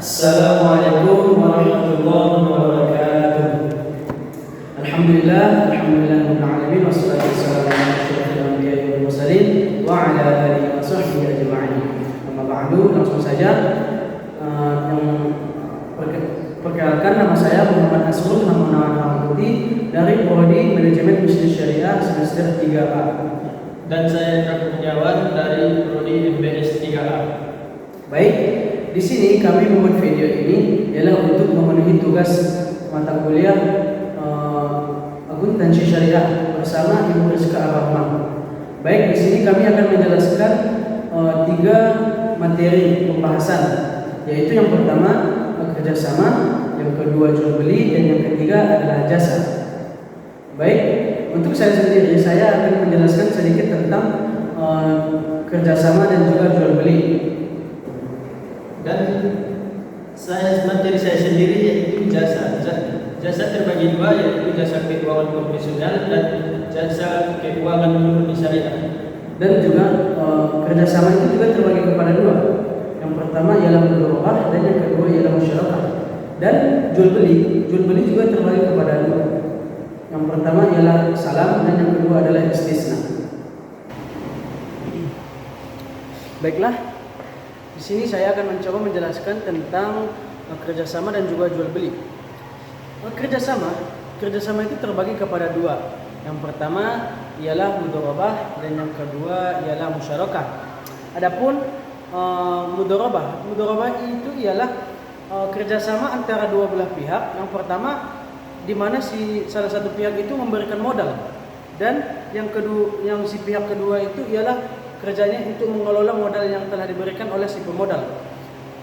Assalamualaikum warahmatullahi wabarakatuh. Alhamdulillahirabbil alamin wassalatu wassalamu ala asyrofil anbiya'i wal mursalin wa ala alihi wa sahbihi ajma'in. Amma ba'du, langsung saja yang perkenalkan, nama saya Muhammad Asrul Hamdan Hamdi dari Prodi Manajemen Bisnis Syariah semester 3A. Dan saya Indra Kurniawan dari Prodi MBS 3A. Baik, di sini kami membuat video ini ialah untuk memenuhi tugas mata kuliah akuntansi syariah bersama Ibu Rizka Ar-Rahman. Baik, di sini kami akan menjelaskan 3 materi pembahasan, yaitu yang pertama kerjasama, yang kedua jual beli, dan yang ketiga adalah jasa. Baik, untuk saya sendiri saya akan menjelaskan sedikit tentang kerjasama dan juga jual beli. Dan materi saya sendiri yaitu jasa. Jasa terbagi 2, yaitu jasa keuangan profesional dan jasa keuangan murni syariah. Dan juga kerjasama itu juga terbagi kepada 2. Yang pertama ialah mudharabah dan yang kedua ialah musyarakah. Dan jual beli juga terbagi kepada 2. Yang pertama ialah salam dan yang kedua adalah istisna. Baiklah. Di sini saya akan mencoba menjelaskan tentang kerjasama dan juga jual beli. Kerjasama itu terbagi kepada 2. Yang pertama ialah mudharabah dan yang kedua ialah musyarakah. Adapun mudharabah itu ialah kerjasama antara dua belah pihak. Yang pertama di mana salah satu pihak itu memberikan modal, dan yang si pihak kedua itu ialah kerjanya untuk mengelola modal yang telah diberikan oleh si pemodal,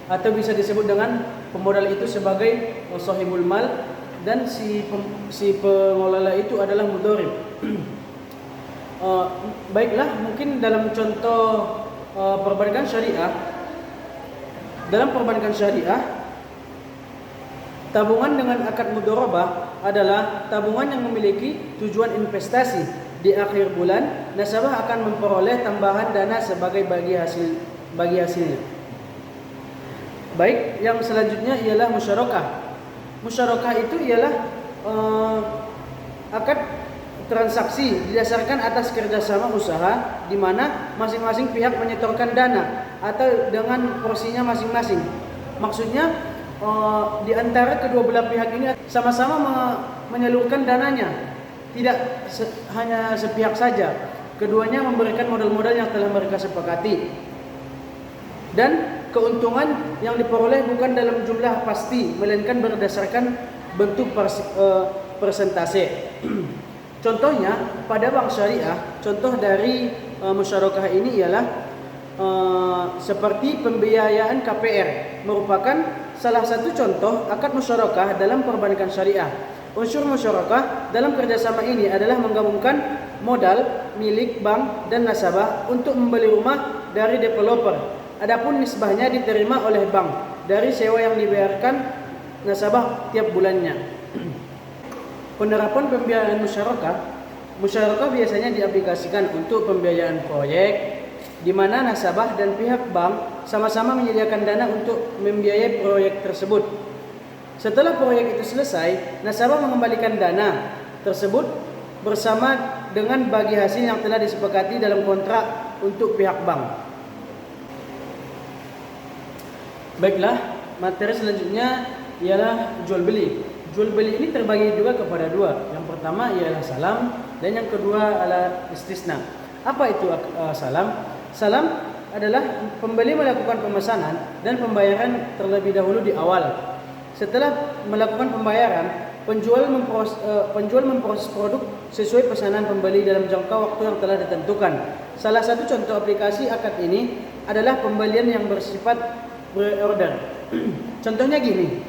atau bisa disebut dengan pemodal itu sebagai sahibul mal, dan si pengelola itu adalah mudharib. Baiklah, mungkin dalam contoh perbankan syariah. Dalam perbankan syariah, tabungan dengan akad mudharabah adalah tabungan yang memiliki tujuan investasi. Di akhir bulan, nasabah akan memperoleh tambahan dana sebagai bagi hasilnya. Baik, yang selanjutnya ialah musyarakah. Musyarakah itu ialah akad transaksi didasarkan atas kerjasama usaha, di mana masing-masing pihak menyetorkan dana atau dengan porsinya masing-masing. Maksudnya di antara kedua belah pihak ini sama-sama menyalurkan dananya. Tidak hanya sepihak saja, keduanya memberikan modal-modal yang telah mereka sepakati. Dan keuntungan yang diperoleh bukan dalam jumlah pasti, melainkan berdasarkan bentuk persentase. Contohnya pada bank syariah, contoh dari musyarakah ini ialah seperti pembiayaan KPR, merupakan salah satu contoh akad musyarakah dalam perbankan syariah. Unsur musyarakah dalam kerjasama ini adalah menggabungkan modal milik bank dan nasabah untuk membeli rumah dari developer. Adapun nisbahnya diterima oleh bank dari sewa yang dibayarkan nasabah tiap bulannya. Penerapan pembiayaan musyarakah biasanya diaplikasikan untuk pembiayaan proyek, di mana nasabah dan pihak bank sama-sama menyediakan dana untuk membiayai proyek tersebut. Setelah proyek itu selesai, nasabah mengembalikan dana tersebut bersama dengan bagi hasil yang telah disepakati dalam kontrak untuk pihak bank. Baiklah, materi selanjutnya ialah jual beli. Jual beli ini terbagi juga kepada 2. Yang pertama ialah salam dan yang kedua adalah istisna. Apa itu salam? Salam adalah pembeli melakukan pemesanan dan pembayaran terlebih dahulu di awal. Setelah melakukan pembayaran, penjual memproses produk sesuai pesanan pembeli dalam jangka waktu yang telah ditentukan. Salah satu contoh aplikasi akad ini adalah pembelian yang bersifat pre-order. Contohnya gini,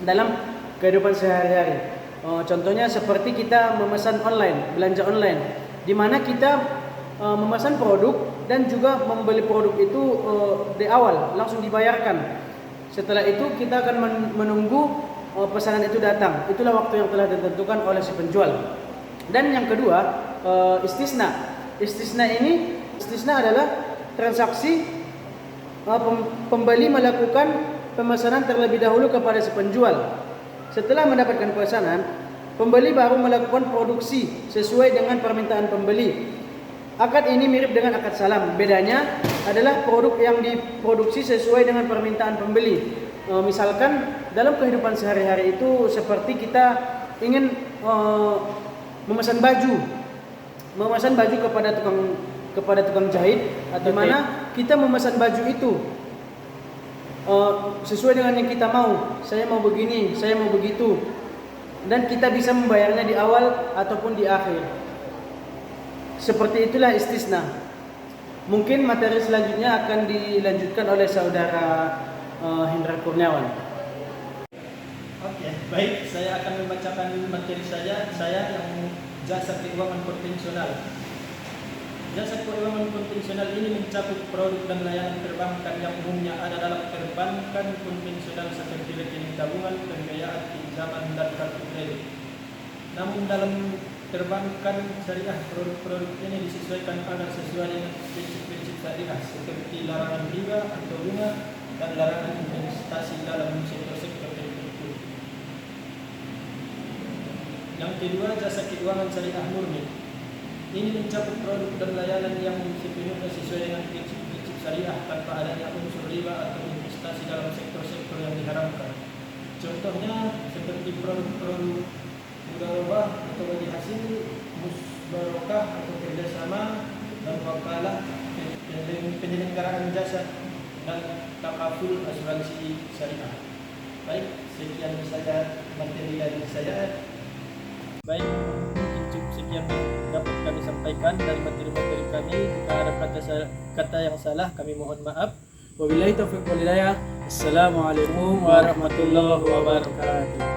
dalam kehidupan sehari-hari. Contohnya seperti kita memesan online, belanja online, di mana kita memesan produk dan juga membeli produk itu di awal langsung dibayarkan. Setelah itu kita akan menunggu pesanan itu datang. Itulah waktu yang telah ditentukan oleh si penjual. Dan yang kedua, istisna. Istisna adalah transaksi pembeli melakukan pemesanan terlebih dahulu kepada si penjual. Setelah mendapatkan pesanan, pembeli baru melakukan produksi sesuai dengan permintaan pembeli. Akad ini mirip dengan akad salam. Bedanya adalah produk yang diproduksi sesuai dengan permintaan pembeli. Misalkan dalam kehidupan sehari-hari itu seperti kita ingin memesan baju kepada tukang jahit, di mana kita memesan baju itu sesuai dengan yang kita mau. Saya mau begini, saya mau begitu, dan kita bisa membayarnya di awal ataupun di akhir. Seperti itulah istisna. Mungkin materi selanjutnya akan dilanjutkan oleh saudara Hendra Kurniawan. Oke, baik. Saya akan membacakan materi saya yang jasa keuangan konvensional. Jasa keuangan konvensional ini mencakup produk dan layanan perbankan yang umumnya ada dalam perbankan konvensional seperti rekening tabungan, pembiayaan, pinjaman, dan kartu kredit. Namun dalam perbankan syariah, produk-produk ini disesuaikan agar sesuai dengan prinsip-prinsip syariah seperti larangan riba atau bunga dan larangan investasi dalam sektor-sektor tertentu. Yang kedua, jasa keuangan syariah murni. Ini mencakup produk dan layanan yang sepenuhnya sesuai dengan prinsip-prinsip syariah tanpa adanya unsur riba atau investasi dalam sektor-sektor yang diharamkan. Contohnya seperti produk-produk mudharabah atau wajib hasil, musbarakah atau kerjasama, dan wakalah, penyelenggaraan jasa, dan takaful asuransi syariah. Baik, sekian saja materi dari saya. Baik, mungkin cukup sekian dapat kami sampaikan dari materi-materi kami. Jika ada kata yang salah, kami mohon maaf. Wabillahi taufiq wal hidayah. Assalamualaikum warahmatullahi wabarakatuh.